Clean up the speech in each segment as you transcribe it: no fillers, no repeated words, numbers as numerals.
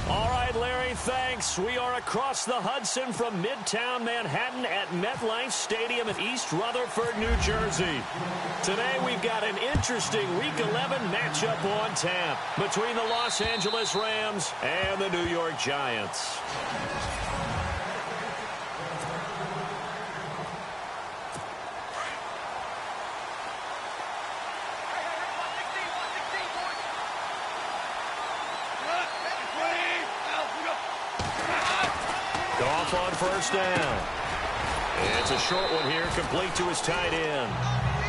All right, Larry, thanks. We are across the Hudson from Midtown Manhattan at MetLife Stadium in East Rutherford, New Jersey. Today we've got an interesting Week 11 matchup on tap between the Los Angeles Rams and the New York Giants. Off on first down. It's a short one here, complete to his tight end.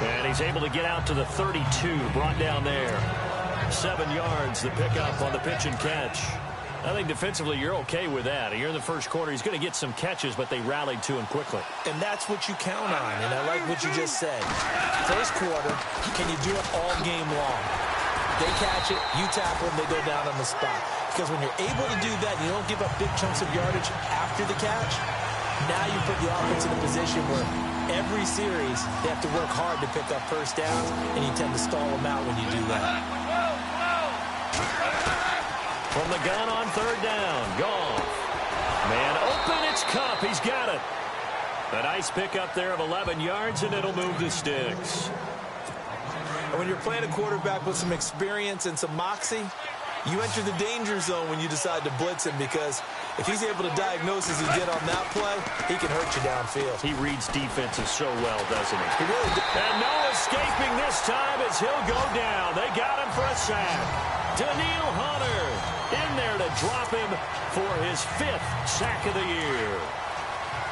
And he's able to get out to the 32, brought down there. 7 yards, the pickup on the pitch and catch. I think defensively you're okay with that. Here in the first quarter, he's going to get some catches, but they rallied to him quickly. And that's what you count on, and I like what you just said. First quarter, can you do it all game long? They catch it, you tackle them, they go down on the spot. Because when you're able to do that, you don't give up big chunks of yardage after the catch, now you put the offense in a position where every series they have to work hard to pick up first downs, and you tend to stall them out when you do that. From the gun on third down, Goff. Man open, it's Kupp. He's got it. A nice pickup there of 11 yards, and it'll move the sticks. And when you're playing a quarterback with some experience and some moxie, you enter the danger zone when you decide to blitz him, because if he's able to diagnose as he did on that play, he can hurt you downfield. He reads defenses so well, doesn't he? He really does. And no escaping this time as he'll go down. They got him for a sack. Daniil Hunter in there to drop him for his 5th sack of the year.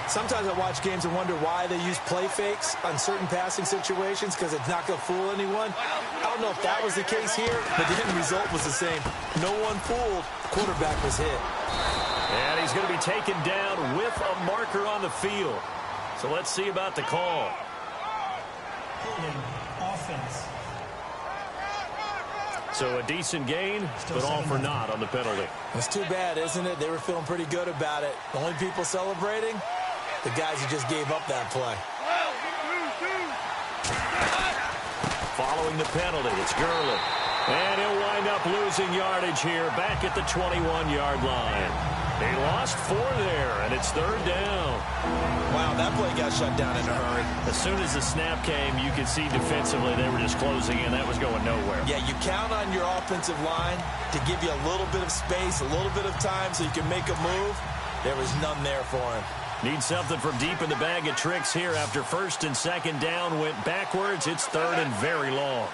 Sometimes I watch games and wonder why they use play fakes on certain passing situations, because it's not going to fool anyone. I don't know if that was the case here, but the end result was the same. No one fooled. Quarterback was hit. And he's going to be taken down with a marker on the field. So let's see about the call. Offense. So a decent gain, but all for naught on the penalty. It's too bad, isn't it? They were feeling pretty good about it. The only people celebrating, the guys who just gave up that play. Following the penalty, it's Gurley. And he'll wind up losing yardage here back at the 21-yard line. He lost 4 there, and it's third down. Wow, that play got shut down in a hurry. As soon as the snap came, you could see defensively they were just closing in. That was going nowhere. Yeah, you count on your offensive line to give you a little bit of space, a little bit of time so you can make a move. There was none there for him. Need something from deep in the bag of tricks here after first and second down went backwards. It's third and very long.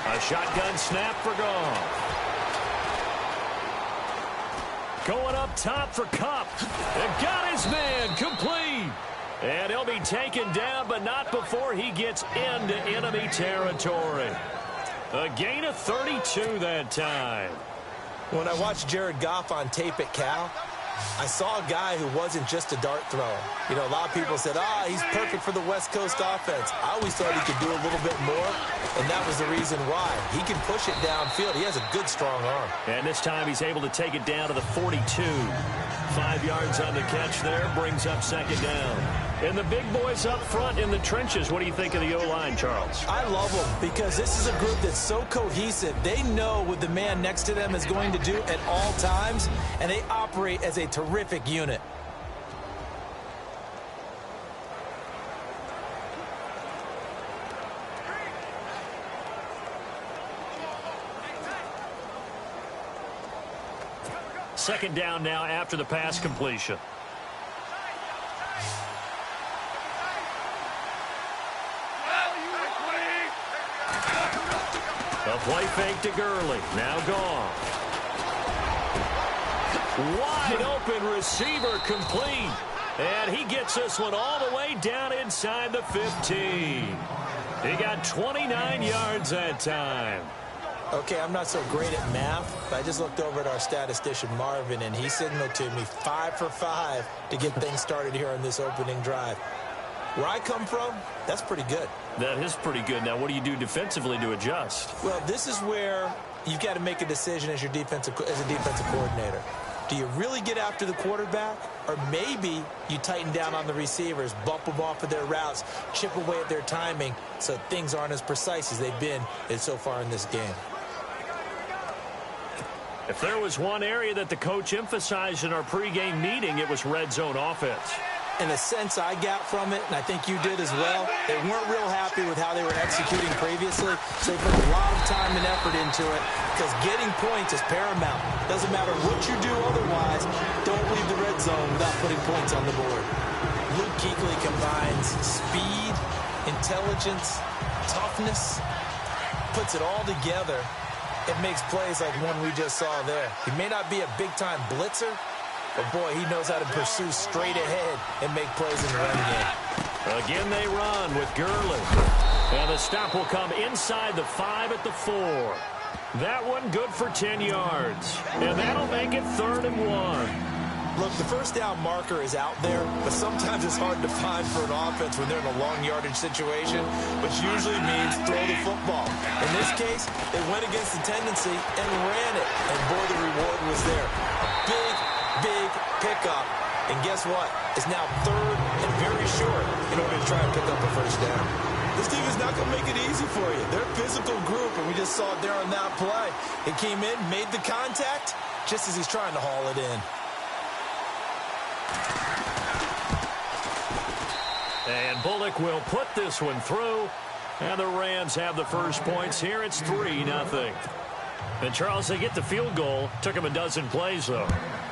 A shotgun snap for Goff. Going up top for Kupp. And got his man complete. And he'll be taken down, but not before he gets into enemy territory. A gain of 32 that time. When I watched Jared Goff on tape at Cal, I saw a guy who wasn't just a dart thrower. You know, a lot of people said, he's perfect for the West Coast offense. I always thought he could do a little bit more, and that was the reason why. He can push it downfield. He has a good, strong arm. And this time he's able to take it down to the 42. 5 yards on the catch there, brings up second down. And the big boys up front in the trenches. What do you think of the O-line, Charles? I love them because this is a group that's so cohesive. They know what the man next to them is going to do at all times, and they operate as a terrific unit. Second down now after the pass completion. A play fake to Gurley. Now gone. Wide open receiver complete. And he gets this one all the way down inside the 15. He got 29 yards that time. Okay, I'm not so great at math, but I just looked over at our statistician, Marvin, and he signaled to me 5 for 5 to get things started here on this opening drive. Where I come from, that's pretty good. That is pretty good. Now, what do you do defensively to adjust? Well, this is where you've got to make a decision as a defensive coordinator. Do you really get after the quarterback? Or maybe you tighten down on the receivers, bump them off of their routes, chip away at their timing so things aren't as precise as they've been so far in this game. If there was one area that the coach emphasized in our pregame meeting, it was red zone offense. In a sense I got from it, and I think you did as well, they weren't real happy with how they were executing previously, so they put a lot of time and effort into it because getting points is paramount. Doesn't matter what you do otherwise, don't leave the red zone without putting points on the board. Luke Kuechly combines speed, intelligence, toughness, puts it all together. It makes plays like one we just saw there. He may not be a big-time blitzer, but, boy, he knows how to pursue straight ahead and make plays in the running game. Again, they run with Gurley. And the stop will come inside the 5 at the 4. That one good for 10 yards. And that'll make it 3rd and 1. Look, the first down marker is out there, but sometimes it's hard to find for an offense when they're in a long yardage situation, which usually means throw the football. In this case, they went against the tendency and ran it. And, boy, the reward was there. A big pickup. And guess what? It's now 3rd and very short in order to try and pick up a first down. This team is not going to make it easy for you. They're a physical group, and we just saw it there on that play. It came in, made the contact, just as he's trying to haul it in. And Bullock will put this one through. And the Rams have the first points here. It's 3-0. And, Charles, they get the field goal. Took them a dozen plays, though.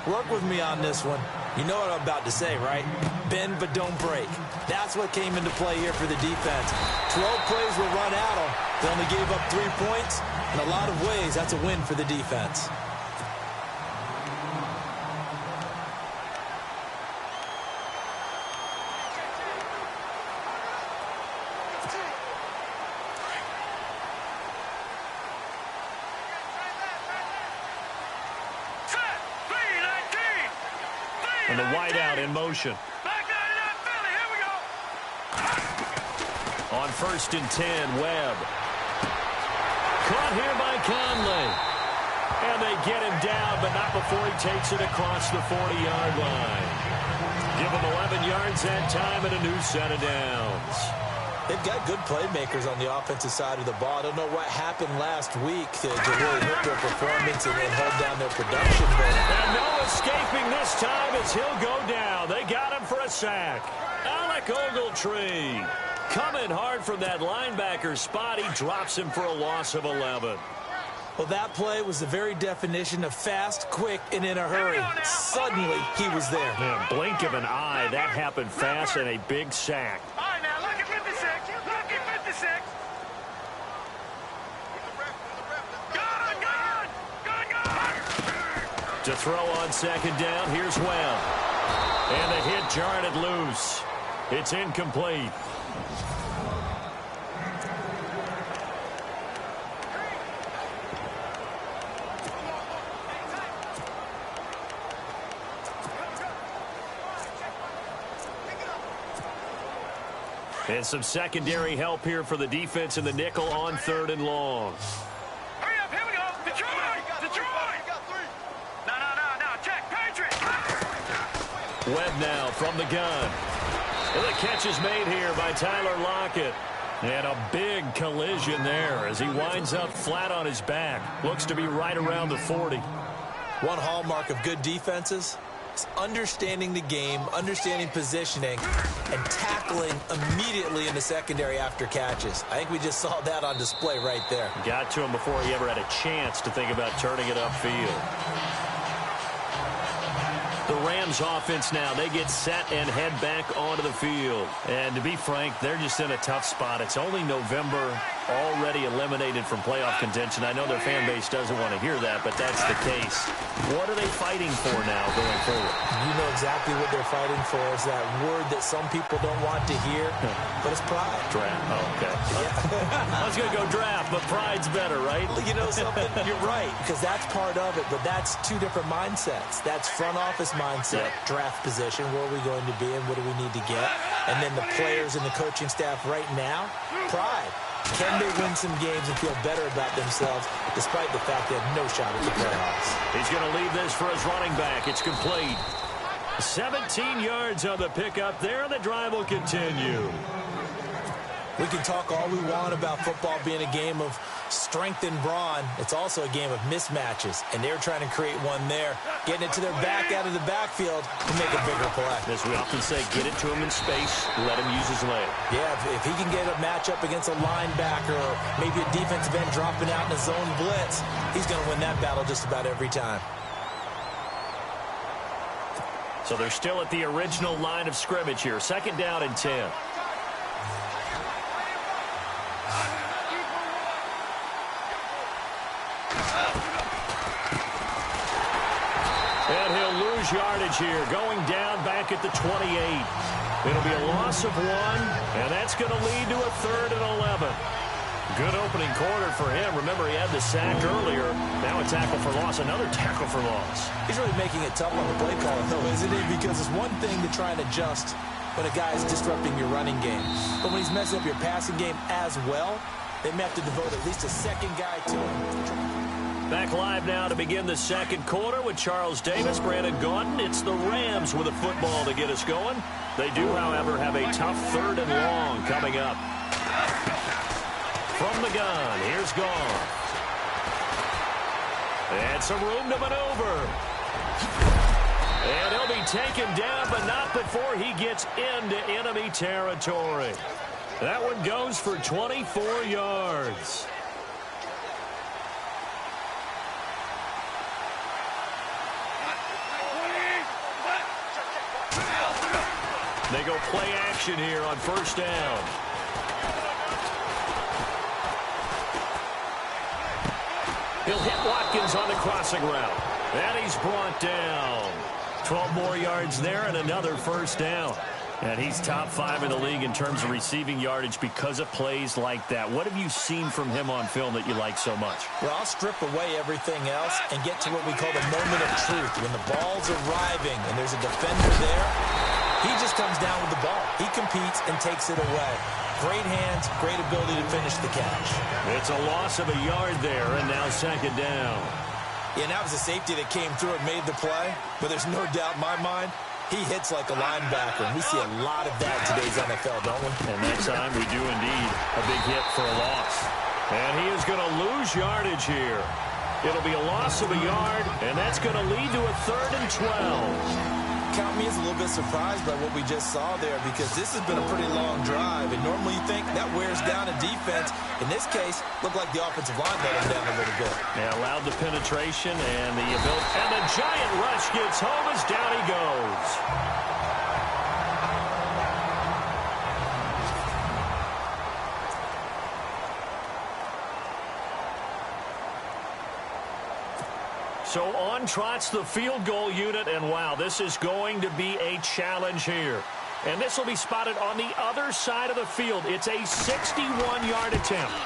Work with me on this one. You know what I'm about to say, right? Bend but don't break. That's what came into play here for the defense. 12 plays were run at them. They only gave up 3 points. In a lot of ways, that's a win for the defense. And the wideout in motion. On 1st and 10, Webb. Caught here by Conley. And they get him down, but not before he takes it across the 40-yard line. Give him 11 yards that time and a new set of downs. They've got good playmakers on the offensive side of the ball. I don't know what happened last week to really hurt their performance and hold down their production. And no escaping this time as he'll go down. They got him for a sack. Alec Ogletree coming hard from that linebacker spot. He drops him for a loss of 11. Well, that play was the very definition of fast, quick, and in a hurry. Suddenly, he was there. Man, blink of an eye. That happened fast and a big sack. To throw on 2nd down, here's Webb. And the hit jarred it loose. It's incomplete. And some secondary help here for the defense in the nickel on 3rd and long. Hurry up, here we go. Detroit! Detroit! No, check, Patriot! Webb now from the gun. And the catch is made here by Tyler Lockett. And a big collision there as he winds up flat on his back. Looks to be right around the 40. One hallmark of good defenses is understanding the game, understanding positioning, and tackling immediately in the secondary after catches. I think we just saw that on display right there. Got to him before he ever had a chance to think about turning it upfield. The Rams offense now, they get set and head back onto the field. And to be frank, they're just in a tough spot. It's only November, already eliminated from playoff contention. I know their fan base doesn't want to hear that, but that's the case. What are they fighting for now going forward? You know exactly what they're fighting for. Is that word that some people don't want to hear, but it's pride. Draft. Oh, okay. Yeah. I was going to go draft, but pride's better, right? You know something? You're right, because that's part of it, but that's two different mindsets. That's front office mindset, draft position, where are we going to be and what do we need to get? And then the players and the coaching staff right now, pride. Can they win some games and feel better about themselves despite the fact they have no shot at the playoffs? He's going to leave this for his running back. It's complete. 17 yards on the pickup there. The drive will continue. We can talk all we want about football being a game of strength and brawn. It's also a game of mismatches, and they're trying to create one there, getting it to their back out of the backfield to make a bigger play. As we often say, get it to him in space, let him use his leg. Yeah, if he can get a matchup against a linebacker or maybe a defensive end dropping out in a zone blitz, he's going to win that battle just about every time. So they're still at the original line of scrimmage here. 2nd down and 10. And he'll lose yardage here, going down back at the 28. It'll be a loss of 1, and that's going to lead to a 3rd and 11. Good opening quarter for him. Remember, he had the sack earlier. Now a tackle for loss, another tackle for loss. He's really making it tough on the play call, though, isn't he? Because it's one thing to try and adjust when a guy is disrupting your running game. But when he's messing up your passing game as well, they may have to devote at least a second guy to him. Back live now to begin the 2nd quarter with Charles Davis, Brandon Gaudin. It's the Rams with a football to get us going. They do, however, have a tough 3rd and long coming up. From the gun, here's Goff. And some room to maneuver. And he'll be taken down, but not before he gets into enemy territory. That one goes for 24 yards. They go play action here on 1st down. He'll hit Watkins on the crossing route. And he's brought down. 12 more yards there and another 1st down. And he's top 5 in the league in terms of receiving yardage because of plays like that. What have you seen from him on film that you like so much? Well, I'll strip away everything else and get to what we call the moment of truth. When the ball's arriving and there's a defender there, he just comes down with the ball. He competes and takes it away. Great hands, great ability to finish the catch. It's a loss of a yard there, and now 2nd down. Yeah, and that was a safety that came through and made the play. But there's no doubt in my mind, he hits like a linebacker. And we see a lot of that in today's NFL, don't we? And that time we do indeed. A big hit for a loss. And he is going to lose yardage here. It'll be a loss of a yard, and that's going to lead to a 3rd and 12. Count me as a little bit surprised by what we just saw there, because this has been a pretty long drive, and normally you think that wears down a defense. In this case, looked like the offensive line let him down a little bit. Yeah, allowed the penetration and the ability, and the giant rush gets home as down he goes. So on trots the field goal unit, and wow, this is going to be a challenge here. And this will be spotted on the other side of the field. It's a 61-yard attempt.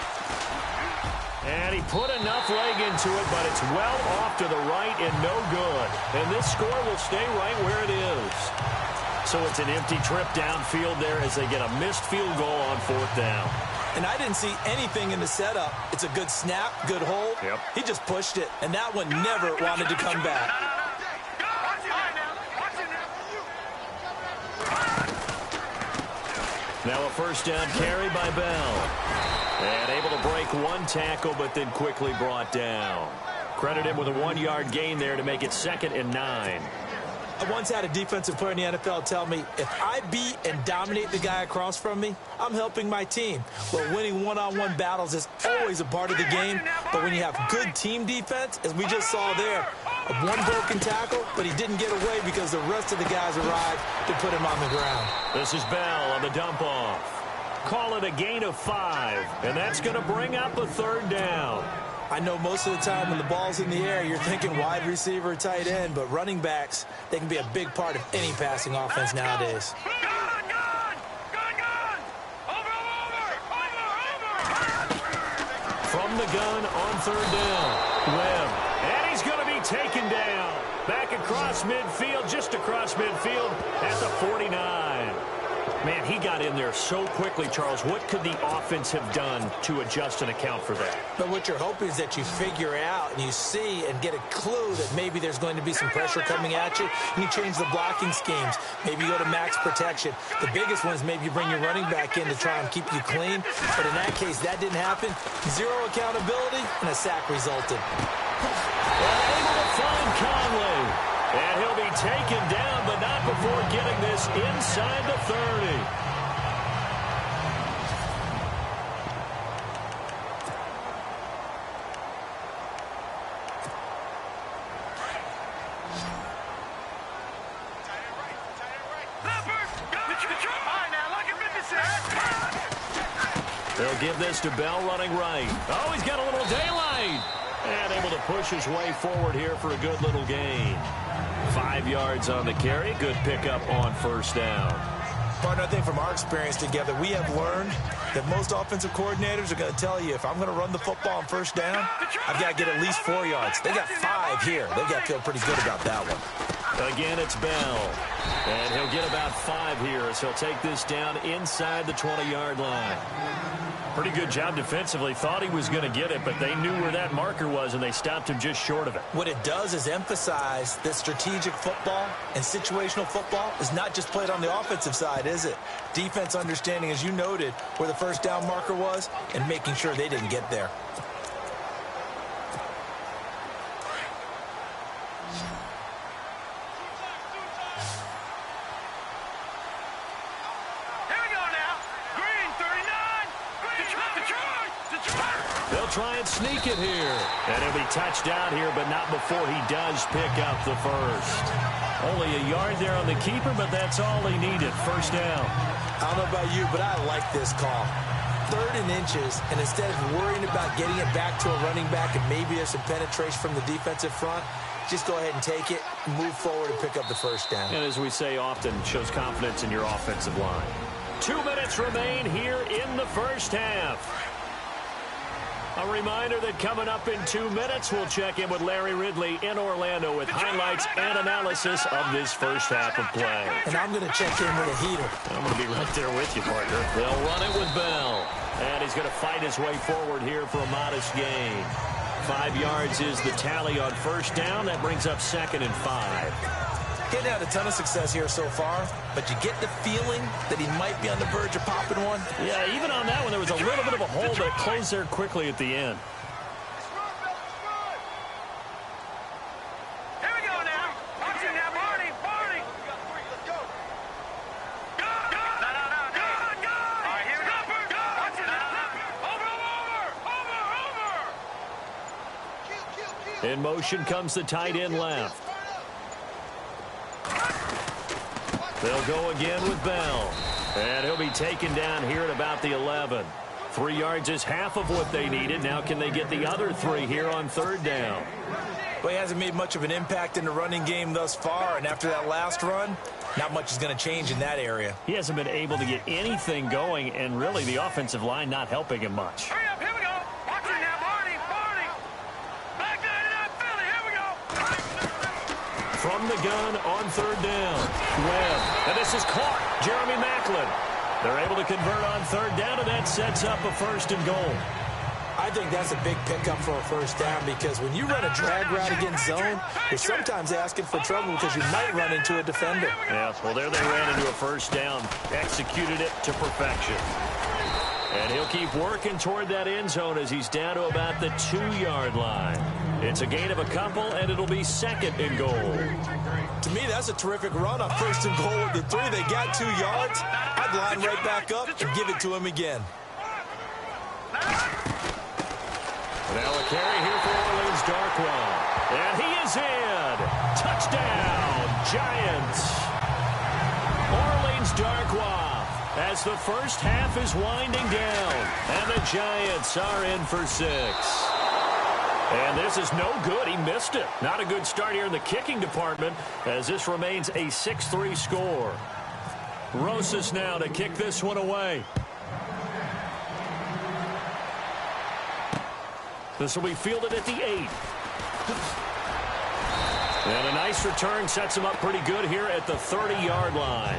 And he put enough leg into it, but it's well off to the right and no good. And this score will stay right where it is. So it's an empty trip downfield there as they get a missed field goal on 4th down. And I didn't see anything in the setup. It's a good snap, good hold. Yep. He just pushed it, and that one never wanted to come back. Now a 1st down carry by Bell. And able to break one tackle, but then quickly brought down. Credit him with a 1-yard gain there to make it 2nd and 9. I once had a defensive player in the NFL tell me, if I beat and dominate the guy across from me, I'm helping my team. Well, winning one-on-one battles is always a part of the game, but when you have good team defense, as we just saw there, one broken tackle, but he didn't get away because the rest of the guys arrived to put him on the ground. This is Bell on the dump-off. Call it a gain of 5, and that's going to bring up a 3rd down. I know most of the time when the ball's in the air, you're thinking wide receiver, tight end, but running backs, they can be a big part of any passing offense nowadays. From the gun on 3rd down, Webb. And he's going to be taken down. Back across midfield, just across midfield at the 49. Man, he got in there so quickly, Charles. What could the offense have done to adjust and account for that? But what you're hoping is that you figure out and you see and get a clue that maybe there's going to be some pressure coming at you, and you change the blocking schemes. Maybe you go to max protection. The biggest one is maybe you bring your running back in to try and keep you clean. But in that case, that didn't happen. 0 accountability, and a sack resulted. And able to find Conley. And he'll be taken down, but not before getting this inside the 30. They'll give this to Bell running right. Oh, he's got a little daylight. And able to push his way forward here for a good little gain. 5 yards on the carry. Good pickup on 1st down. Partner, I think from our experience together, we have learned that most offensive coordinators are going to tell you, if I'm going to run the football on 1st down, I've got to get at least 4 yards. They got 5 here. They've got to feel pretty good about that one. Again, it's Bell. And he'll get about 5 here as he'll take this down inside the 20-yard line. Pretty good job defensively. Thought he was going to get it, but they knew where that marker was, and they stopped him just short of it. What it does is emphasize that strategic football and situational football is not just played on the offensive side, is it? Defense understanding, as you noted, where the 1st down marker was and making sure they didn't get there. They'll try and sneak it here. And he'll be touched down here, but not before he does pick up the 1st. Only a yard there on the keeper, but that's all he needed. 1st down. I don't know about you, but I like this call. 3rd and inches, and instead of worrying about getting it back to a running back and maybe there's some penetration from the defensive front, just go ahead and take it, move forward, and pick up the 1st down. And as we say often, shows confidence in your offensive line. 2 minutes remain here in the 1st half. A reminder that coming up in 2 minutes, we'll check in with Larry Ridley in Orlando with highlights and analysis of this 1st half of play. And I'm going to check in with a heater. I'm going to be right there with you, partner. They'll run it with Bell. And he's going to fight his way forward here for a modest gain. 5 yards is the tally on 1st down. That brings up 2nd and 5. Getting had a ton of success here so far, but you get the feeling that he might be on the verge of popping one. Yeah, even on that one, there was a little bit of a hole, but it closed there quickly at the end. Here we go now. Watch it now, Barney. Barney. Let's go. Go. All right, here we go. Watch it now. Over. In motion comes the tight end left. They'll go again with Bell. And he'll be taken down here at about the 11. 3 yards is half of what they needed. Now can they get the other 3 here on 3rd down? Well, he hasn't made much of an impact in the running game thus far, and after that last run, not much is going to change in that area. He hasn't been able to get anything going, and really the offensive line not helping him much. Hurry up, here we go. Watch it now, Barney. Back there to that Philly. Here we go. from the gun on third down. Webb, and this is caught. Jeremy Maclin. They're able to convert on third down, and that sets up a 1st and goal. I think that's a big pickup for a 1st down because when you run a drag route against zone, you're sometimes asking for trouble because you might run into a defender. Yeah, well, there they ran into a 1st down, executed it to perfection. And he'll keep working toward that end zone as he's down to about the 2-yard line. It's a gain of a couple, and it'll be 2nd and goal. To me, that's a terrific run on 1st and goal with the 3. They got 2 yards. I'd line right back up and give it to him again. Now a carry here for Orleans Darkwa. And he is in. Touchdown, Giants. Orleans Darkwa as the first half is winding down. And the Giants are in for 6. And this is no good. He missed it. Not a good start here in the kicking department as this remains a 6-3 score. Rosas now to kick this one away. This will be fielded at the 8. And a nice return sets him up pretty good here at the 30-yard line.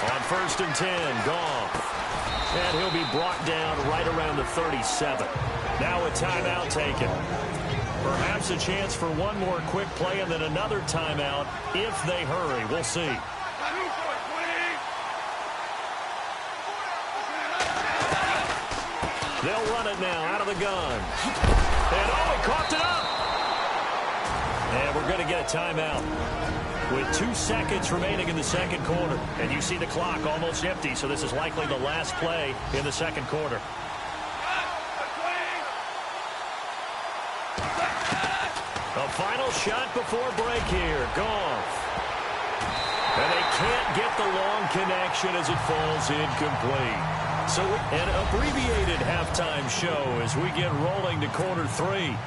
On 1st and 10, Goff. And he'll be brought down right around the 37. Now a timeout taken. Perhaps a chance for one more quick play and then another timeout if they hurry. We'll see. They'll run it now out of the gun. And oh, he coughed it up. And we're going to get a timeout with 2 seconds remaining in the second quarter. And you see the clock almost empty, so this is likely the last play in the second quarter. A final shot before break here. Goff. And they can't get the long connection as it falls incomplete. So an abbreviated halftime show as we get rolling to quarter 3.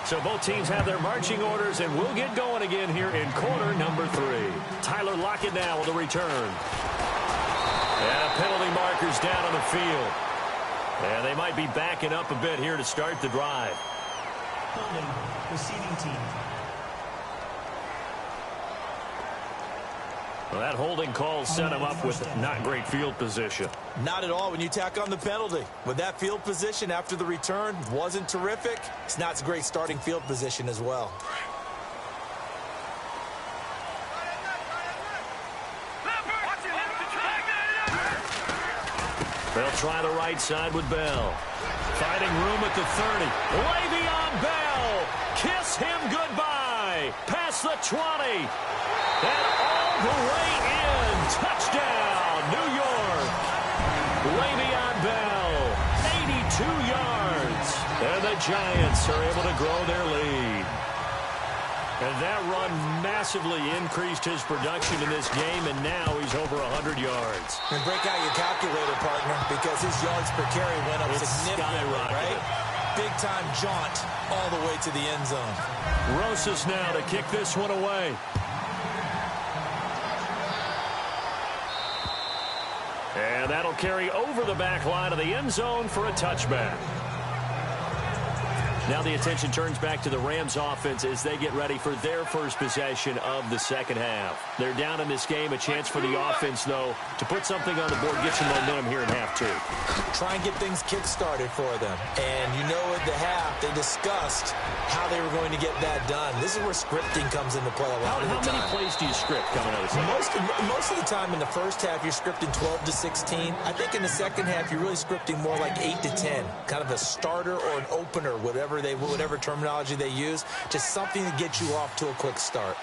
So both teams have their marching orders, and we'll get going again here in quarter number 3. Tyler Lockett now with a return. And a penalty marker's down on the field. And they might be backing up a bit here to start the drive. Holding, receiving team. Well, that holding call set him up with not great field position. Not at all when you tack on the penalty. With that field position after the return wasn't terrific. It's not a great starting field position as well. They'll try the right side with Bell. Finding room at the 30. Le'Veon Bell. Kiss him goodbye. Past the 20. And all the way in. Touchdown, New York. Le'Veon Bell, 82 yards. And the Giants are able to grow their lead. And that run massively increased his production in this game, and now he's over 100 yards. And break out your calculator, partner, because his yards per carry went up significantly, right? Big-time jaunt all the way to the end zone. Rosas now to kick this one away. And that'll carry over the back line of the end zone for a touchback. Now the attention turns back to the Rams offense as they get ready for their first possession of the second half. They're down in this game. A chance for the offense, though, to put something on the board, get some momentum here in half 2. Try and get things kick-started for them. And you know at the half, they discussed how they were going to get that done. This is where scripting comes into play a lot of the time. How many plays do you script coming out of the second? Most of the time in the first half, you're scripting 12 to 16. I think in the second half, you're really scripting more like 8 to 10. Kind of a starter or an opener, whatever terminology they use. Just something to get you off to a quick start.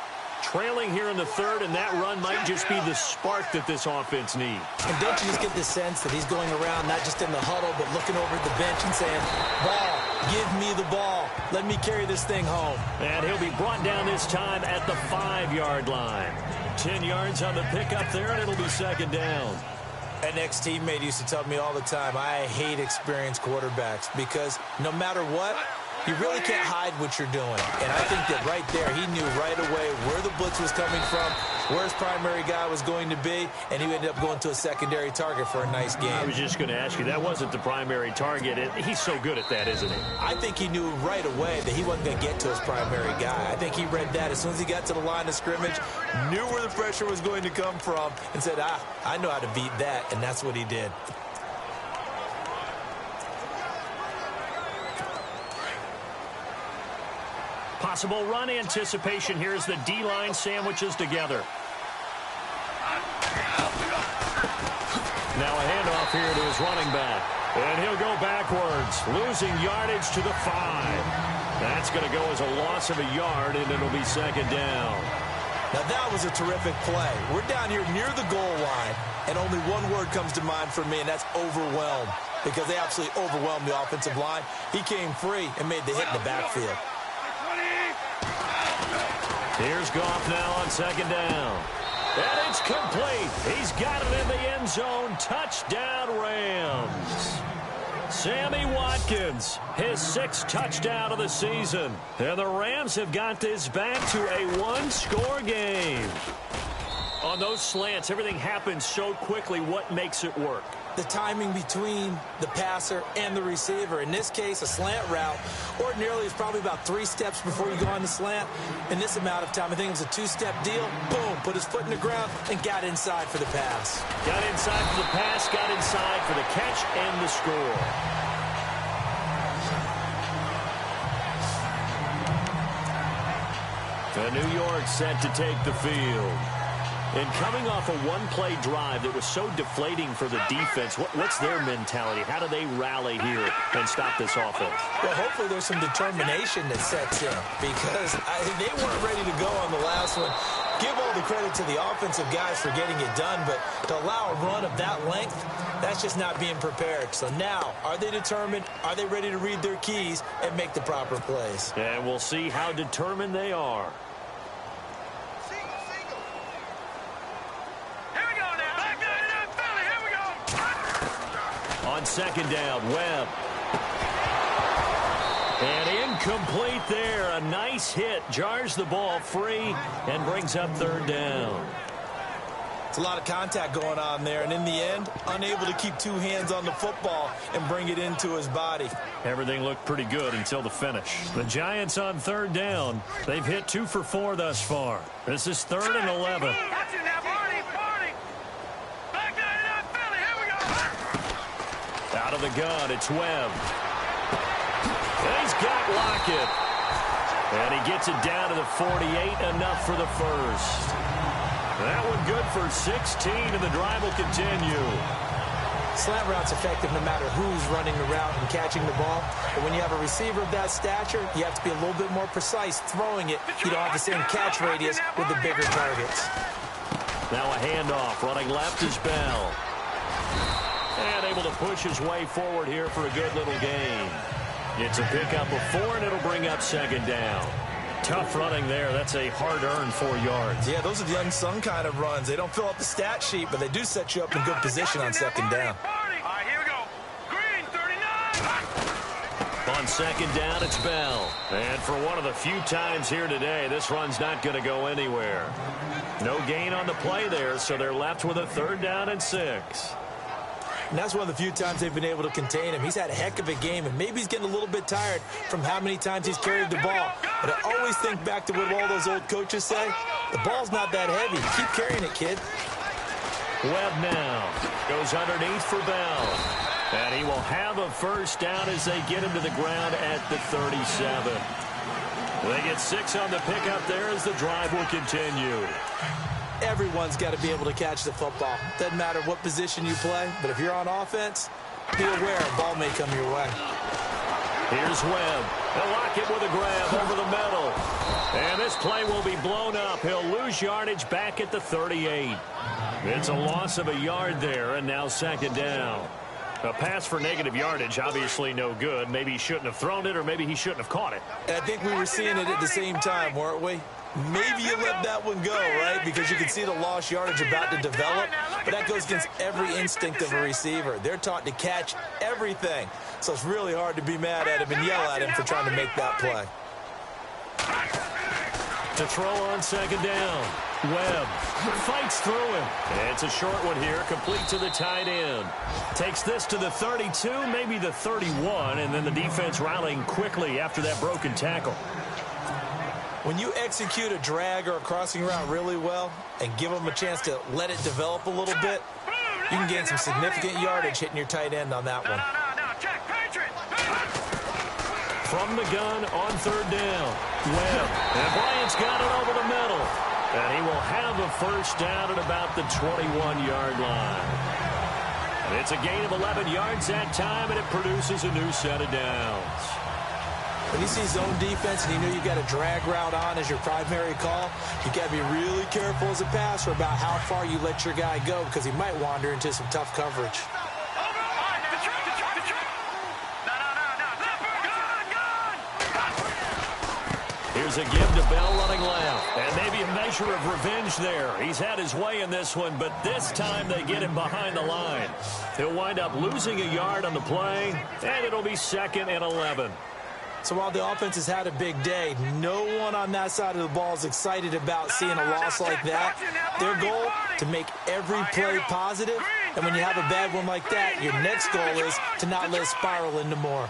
Trailing here in the third, and that run might just be the spark that this offense needs. And don't you just get the sense that he's going around not just in the huddle, but looking over at the bench and saying, ball, give me the ball. Let me carry this thing home. And he'll be brought down this time at the 5-yard line. 10 yards on the pickup there, and it'll be second down. An ex-teammate used to tell me all the time, I hate experienced quarterbacks because no matter what, You really can't hide what you're doing. And I think that right there, he knew right away where the blitz was coming from, where his primary guy was going to be, and he ended up going to a secondary target for a nice game. I was just going to ask you, that wasn't the primary target. He's so good at that, isn't he? I think he knew right away that he wasn't going to get to his primary guy. I think he read that as soon as he got to the line of scrimmage, knew where the pressure was going to come from, and said, I know how to beat that, and that's what he did. Possible run anticipation here as the D-line sandwiches together. Now a handoff here to his running back. And he'll go backwards, losing yardage to the 5. That's going to go as a loss of a yard, and it'll be second down. Now that was a terrific play. We're down here near the goal line, and only one word comes to mind for me, and that's overwhelmed, because they absolutely overwhelmed the offensive line. He came free and made the hit in the backfield. Here's Goff now on second down. And it's complete. He's got it in the end zone. Touchdown, Rams. Sammy Watkins, his 6th touchdown of the season. And the Rams have got this back to a one-score game. On those slants, everything happens so quickly. What makes it work? The timing between the passer and the receiver. In this case, a slant route ordinarily is probably about 3 steps before you go on the slant. In this amount of time, I think it was a 2-step deal. Boom, put his foot in the ground and got inside for the pass. Got inside for the pass, got inside for the catch and the score. New York set to take the field. And coming off a one-play drive that was so deflating for the defense, what's their mentality? How do they rally here and stop this offense? Well, hopefully there's some determination that sets in, because they weren't ready to go on the last one. Give all the credit to the offensive guys for getting it done, but to allow a run of that length, that's just not being prepared. So now, are they determined? Are they ready to read their keys and make the proper plays? And we'll see how determined they are. On second down, Webb. And incomplete there. A nice hit. Jars the ball free and brings up third down. It's a lot of contact going on there, and in the end, unable to keep 2 hands on the football and bring it into his body. Everything looked pretty good until the finish. The Giants on third down. They've hit 2 for 4 thus far. This is 3rd and 11. Out of the gun, it's Webb. He's got Lockett. And he gets it down to the 48, enough for the first. That one good for 16, and the drive will continue. Slant route's effective no matter who's running the route and catching the ball. But when you have a receiver of that stature, you have to be a little bit more precise throwing it. You don't have the same catch radius with the bigger targets. Now a handoff. Running left is Bell. And able to push his way forward here for a good little gain. It's a pickup of 4, and it'll bring up second down. Tough running there. That's a hard-earned 4 yards. Yeah, those are the unsung kind of runs. They don't fill up the stat sheet, but they do set you up in good position on second down. Here we go. Green, 39. On second down, it's Bell. And for one of the few times here today, this run's not going to go anywhere. No gain on the play there, so they're left with a 3rd down and 6. And that's one of the few times they've been able to contain him. He's had a heck of a game, and maybe he's getting a little bit tired from how many times he's carried the ball. But I always think back to what all those old coaches say. The ball's not that heavy. Keep carrying it, kid. Webb now goes underneath for Bell. And he will have a first down as they get him to the ground at the 37. They get 6 on the pickup there as the drive will continue. Everyone's got to be able to catch the football. Doesn't matter what position you play, but if you're on offense, be aware a ball may come your way. Here's Webb. They'll lock it with a grab over the middle. And this play will be blown up. He'll lose yardage back at the 38. It's a loss of a yard there, and now second down. A pass for negative yardage, obviously no good. Maybe he shouldn't have thrown it, or maybe he shouldn't have caught it. I think we were seeing it at the same time, weren't we? Maybe you let that one go, right? Because you can see the lost yardage about to develop. But that goes against every instinct of a receiver. They're taught to catch every everything. So it's really hard to be mad at him and yell at him for trying to make that play. To throw on second down. Webb fights through him. It's a short one here, complete to the tight end. Takes this to the 32, maybe the 31, and then the defense rallying quickly after that broken tackle. When you execute a drag or a crossing route really well and give them a chance to let it develop a little bit, you can gain some significant yardage hitting your tight end on that one. From the gun on third down. Webb. And Bryant's got it over the middle. And he will have a first down at about the 21-yard line. And it's a gain of 11 yards that time, and it produces a new set of downs. When you see zone defense and you know you've got a drag route on as your primary call, you've got to be really careful as a passer about how far you let your guy go because he might wander into some tough coverage. Here's a give to Bell running left. And maybe a measure of revenge there. He's had his way in this one, but this time they get him behind the line. He'll wind up losing a yard on the play, and it'll be 2nd and 11. So while the offense has had a big day, no one on that side of the ball is excited about seeing a loss like that. Their goal, to make every play positive, and when you have a bad one like that, your next goal is to not let it spiral into more.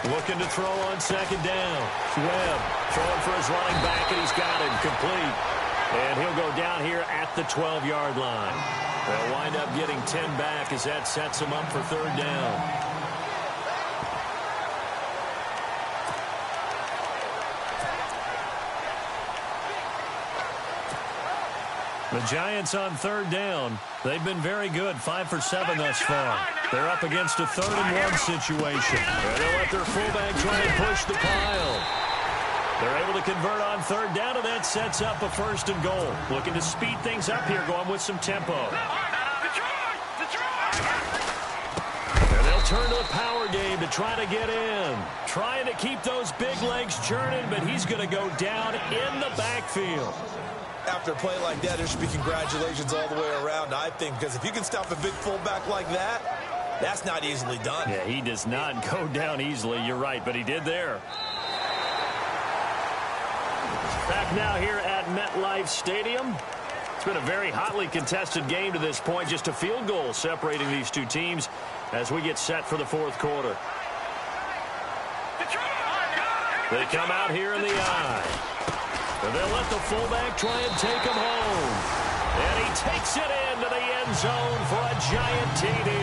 Looking to throw on second down. Webb throwing for his running back, and he's got him complete. And he'll go down here at the 12-yard line. They'll wind up getting 10 back as that sets him up for third down. The Giants on third down. They've been very good, 5 for 7 thus far. They're up against a 3rd-and-1 situation. And they'll let their fullback try and push the pile. They're able to convert on third down, and that sets up a 1st and goal. Looking to speed things up here, going with some tempo. And they'll turn to the power game to try to get in. Trying to keep those big legs churning, but he's going to go down in the backfield. After a play like that, there should be congratulations all the way around, I think, because if you can stop a big fullback like that, that's not easily done. Yeah, he does not go down easily. You're right, but he did there. Back now here at MetLife Stadium. It's been a very hotly contested game to this point. Just a field goal separating these two teams as we get set for the 4th quarter. They come out here in the eye. And they'll let the fullback try and take him home. And he takes it into the end zone for a giant TD.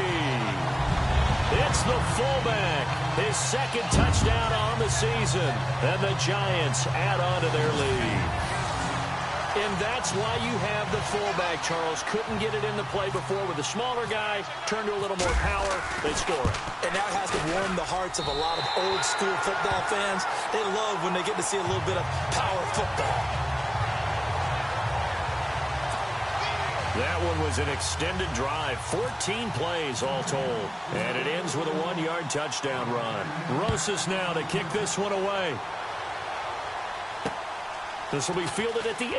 It's the fullback, his 2nd touchdown on the season. And the Giants add on to their lead. And that's why you have the fullback, Charles. Couldn't get it into play before with a smaller guy. Turned to a little more power. They score it. And that has to warm the hearts of a lot of old-school football fans. They love when they get to see a little bit of power football. That one was an extended drive. 14 plays all told. And it ends with a 1-yard touchdown run. Rosas now to kick this one away. This will be fielded at the 8.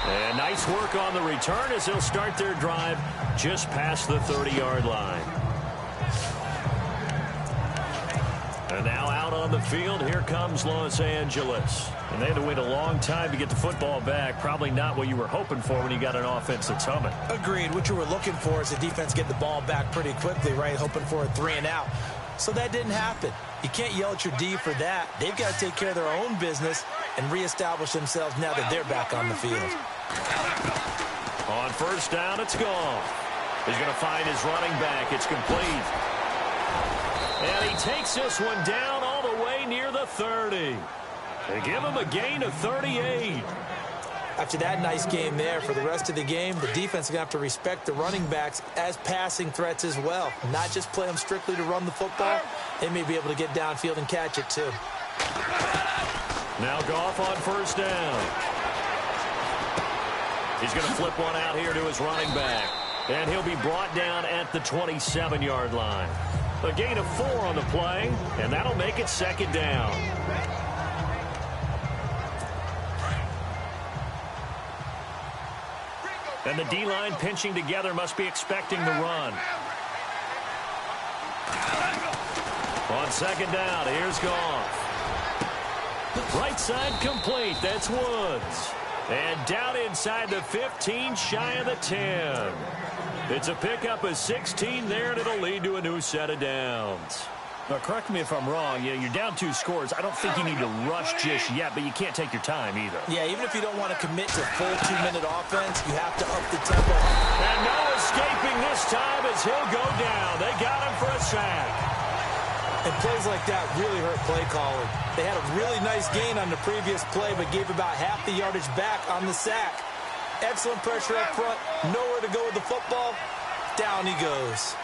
And nice work on the return as they'll start their drive just past the 30-yard line. And now out on the field, here comes Los Angeles. And they had to wait a long time to get the football back. Probably not what you were hoping for when you got an offense that's humming. Agreed. What you were looking for is the defense get the ball back pretty quickly, right? Hoping for a 3-and-out. So that didn't happen. You can't yell at your D for that. They've got to take care of their own business and reestablish themselves now that they're back on the field. On first down, it's gone. He's going to find his running back. It's complete. And he takes this one down all the way near the 30. They give him a gain of 38. After that nice game there, for the rest of the game, the defense is going to have to respect the running backs as passing threats as well. Not just play them strictly to run the football. They may be able to get downfield and catch it too. Now Goff on first down. He's going to flip one out here to his running back. And he'll be brought down at the 27-yard line. A gain of 4 on the play, and that'll make it 2nd down. And the D-line pinching together must be expecting the run. On second down, here's Goff. Right side complete. That's Woods. And down inside the 15, shy of the 10. It's a pickup of 16 there, and it'll lead to a new set of downs. Now, correct me if I'm wrong. You're down 2 scores. I don't think you need to rush just yet, but you can't take your time either. Yeah, even if you don't want to commit to full 2-minute offense, you have to up the tempo. And no escaping this time as he'll go down. They got him for a sack. And plays like that really hurt play calling. They had a really nice gain on the previous play, but gave about half the yardage back on the sack. Excellent pressure up front. Nowhere to go with the football. Down he goes.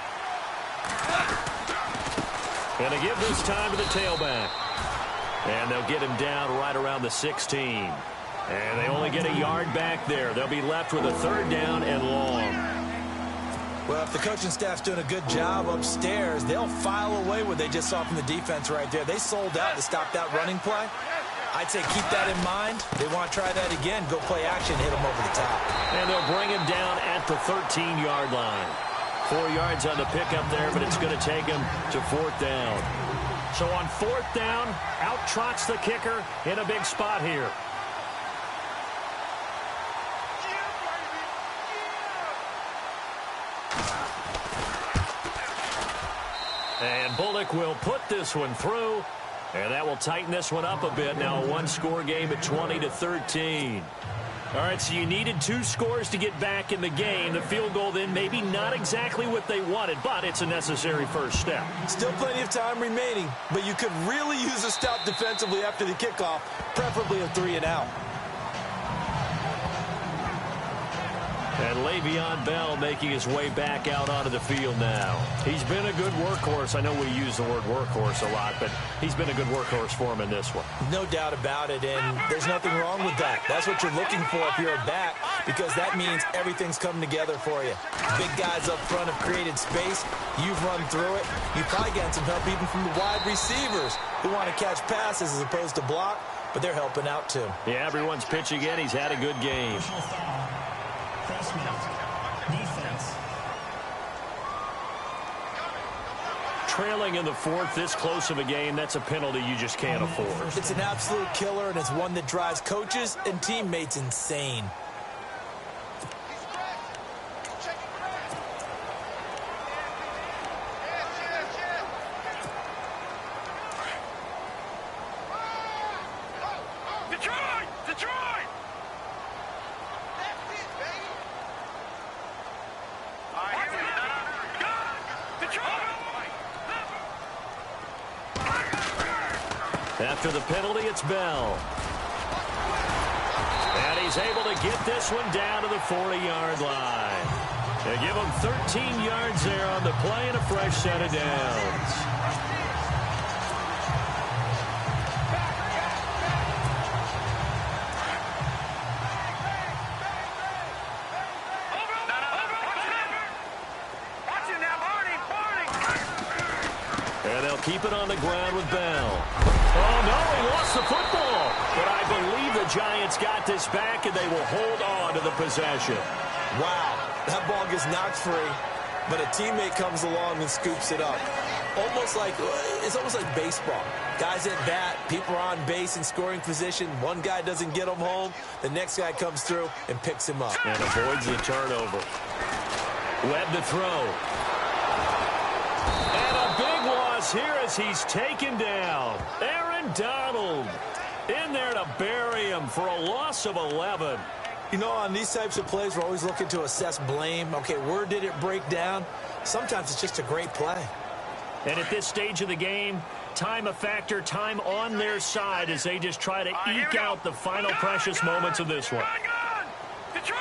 And they give this time to the tailback. And they'll get him down right around the 16. And they only get a yard back there. They'll be left with a 3rd down and long. Well, if the coaching staff's doing a good job upstairs, they'll file away what they just saw from the defense right there. They sold out to stop that running play. I'd say keep that in mind. They want to try that again. Go play action, hit them over the top. And they'll bring him down at the 13-yard line. 4 yards on the pickup there, but it's going to take him to 4th down. So on 4th down, out trots the kicker in a big spot here. And Bullock will put this one through, and that will tighten this one up a bit. Now a 1-score game at 20-13. All right, so you needed 2 scores to get back in the game. The field goal then maybe not exactly what they wanted, but it's a necessary first step. Still plenty of time remaining, but you could really use a stop defensively after the kickoff, preferably a 3-and-out. And Le'Veon Bell making his way back out onto the field now. He's been a good workhorse. I know we use the word workhorse a lot, but he's been a good workhorse for him in this one. No doubt about it, and there's nothing wrong with that. That's what you're looking for if you're a back, because that means everything's coming together for you. Big guys up front have created space. You've run through it. You probably get some help even from the wide receivers who want to catch passes as opposed to block, but they're helping out too. Yeah, everyone's pitching in. He's had a good game. Defense. Trailing in the 4th, this close of a game, that's a penalty you just can't afford. It's an absolute killer, and it's one that drives coaches and teammates insane. After the penalty, it's Bell. And he's able to get this one down to the 40-yard line. They give him 13 yards there on the play and a fresh set of downs. And they'll keep it on the ground with Bell. Oh, no, he lost the football. But I believe the Giants got this back, and they will hold on to the possession. Wow, that ball gets knocked free, but a teammate comes along and scoops it up. It's almost like baseball. Guys at bat, people are on base in scoring position. One guy doesn't get him home. The next guy comes through and picks him up. And avoids the turnover. Webb to throw. And a big loss here as he's taken down. Aaron Donald in there to bury him for a loss of 11. You know, on these types of plays, we're always looking to assess blame. Okay, where did it break down? Sometimes it's just a great play. And at this stage of the game, time a factor, time on their side as they just try to eke out the final precious moments of this one. Detroit!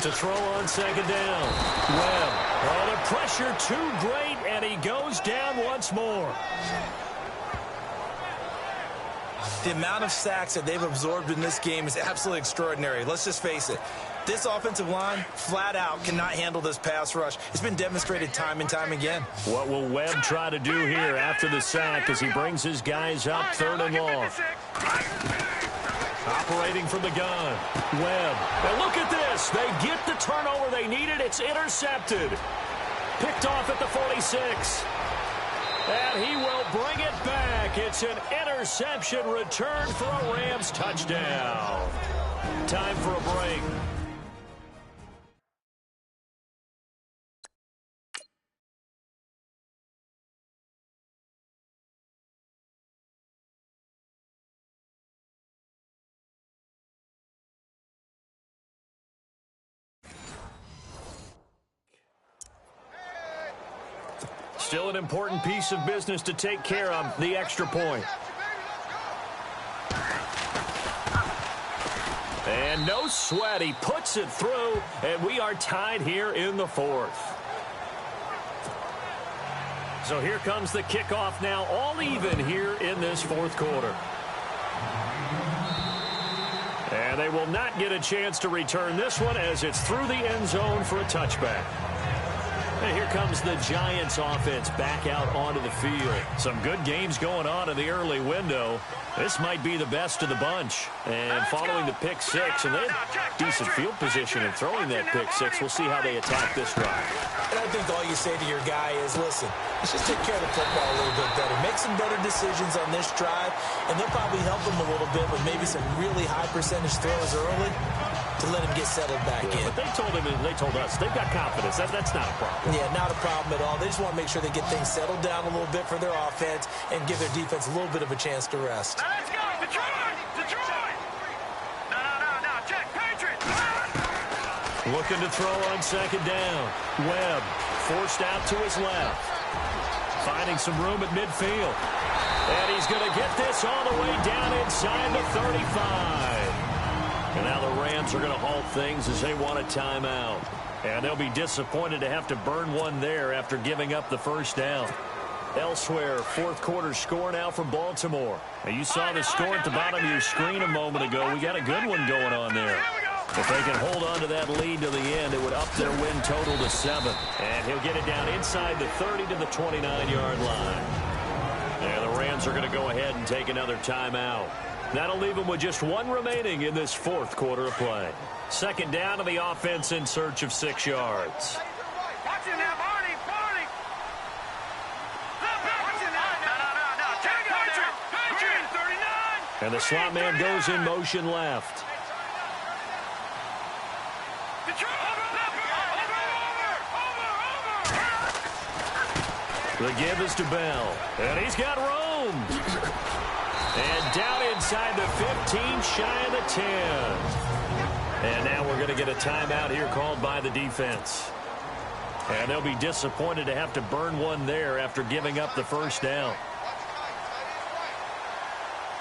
To throw on second down. Webb. Oh, the pressure too great, and he goes down once more. The amount of sacks that they've absorbed in this game is absolutely extraordinary. Let's just face it. This offensive line, flat out, cannot handle this pass rush. It's been demonstrated time and time again. What will Webb try to do here after the sack as he brings his guys up 3rd and long? Operating from the gun. Webb. And look at this. They get the turnover they needed. It's intercepted. Picked off at the 46. And he will bring it back. It's an interception return for a Rams touchdown. Time for a break. Still an important piece of business to take care of, the extra point. And no sweat, he puts it through, and we are tied here in the 4th. So here comes the kickoff now, all even here in this 4th quarter. And they will not get a chance to return this one as it's through the end zone for a touchback. And here comes the Giants offense back out onto the field. Some good games going on in the early window. This might be the best of the bunch. And following the pick 6, and they had decent field position in throwing that pick 6. We'll see how they attack this drive. And I think all you say to your guy is, listen, let's just take care of the football a little bit better. Make some better decisions on this drive, and they'll probably help him a little bit with maybe some really high percentage throws early to let him get settled back in. But they told us they've got confidence. That's not a problem. Yeah, not a problem at all. They just want to make sure they get things settled down a little bit for their offense and give their defense a little bit of a chance to rest. Now let's go. Detroit! Detroit! No. Check. Patriots! Looking to throw on 2nd down. Webb forced out to his left. Finding some room at midfield. And he's going to get this all the way down inside the 35. And now the Rams are going to halt things as they want a timeout. And they'll be disappointed to have to burn one there after giving up the 1st down. Elsewhere, 4th quarter score now from Baltimore. Now you saw the score at the bottom of your screen a moment ago. We got a good one going on there. If they can hold on to that lead to the end, it would up their win total to 7. And he'll get it down inside the 30 to the 29-yard line. And the Rams are going to go ahead and take another timeout. That'll leave them with just one remaining in this 4th quarter of play. 2nd down to the offense in search of 6 yards. Watch him now, Barney! Watch him now! No. Check Patriot! 39! And the slot man goes in motion left. The give is to Bell. And he's got room. And down inside the 15, shy of the 10. And now we're going to get a timeout here called by the defense. And they'll be disappointed to have to burn one there after giving up the 1st down.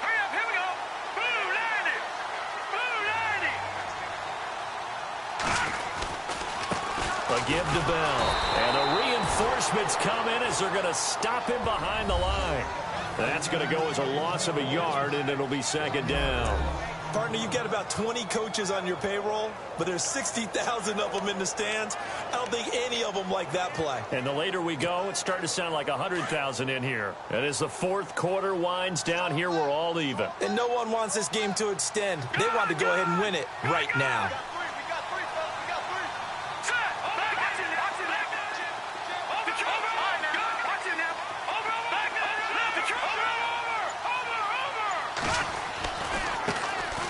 Hurry up, here we go. Blue 90. A give to Bell. And the reinforcements come in as they're going to stop him behind the line. That's going to go as a loss of a yard, and it'll be 2nd down. Partner, you've got about 20 coaches on your payroll, but there's 60,000 of them in the stands. I don't think any of them like that play. And the later we go, it's starting to sound like 100,000 in here. And as the 4th quarter winds down here, we're all even. And no one wants this game to extend. They want to go ahead and win it right now.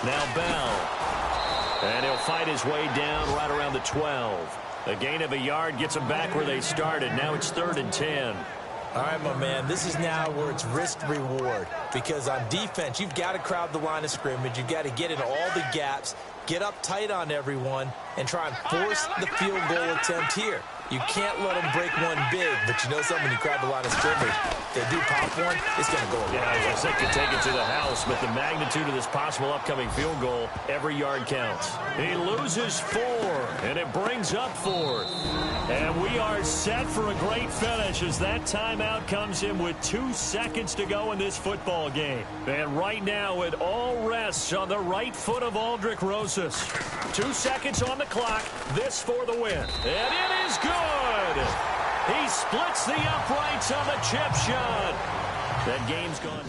Now Bell. And he'll fight his way down right around the 12. A gain of a yard gets him back where they started. Now it's 3rd and 10. All right, my man, this is now where it's risk-reward. Because on defense, you've got to crowd the line of scrimmage. You've got to get in all the gaps, get up tight on everyone, and try and force the field goal attempt here. You can't let them break one big, but you know something, when you crowd the line of scrimmage, if they do pop one, it's going to go away. Yeah, I think could take it to the house, but the magnitude of this possible upcoming field goal, every yard counts. He loses 4, and it brings up 4th. And we are set for a great finish as that timeout comes in with 2 seconds to go in this football game. And right now, it all rests on the right foot of Aldrick Rosas. 2 seconds on the clock. This for the win. And it is good. He splits the uprights on the chip shot. That game's gone.